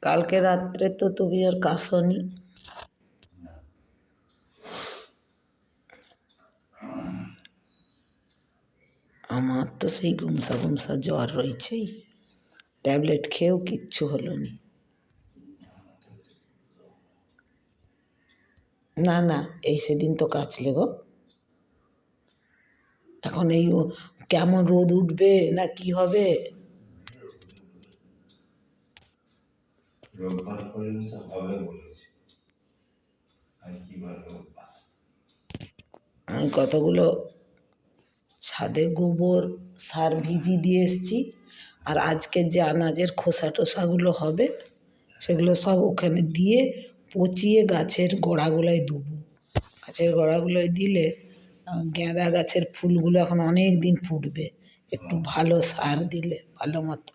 কালকে রাত্রে তো তুমি আর কাশনি। আমার তো সেই গুমসা গুমসা জ্বর রয়েছেই, ট্যাবলেট খেয়েও কিচ্ছু হলো নি। না না, এই সেদিন তো কাচলে গো। এখন এই কেমন রোদ উঠবে না কি হবে। আমি কতগুলো ছাদে গোবর সার ভিজিয়ে দিয়ে এসছি, আর আজকের যে আনাজের খোসা টোসাগুলো হবে সেগুলো সব ওখানে দিয়ে পচিয়ে গাছের গোড়াগুলোয় দেবো। গাছের গোড়াগুলোয় দিলে গাঁদা গাছের ফুলগুলো এখন অনেক দিন ফুটবে, একটু ভালো সার দিলে ভালো মতো।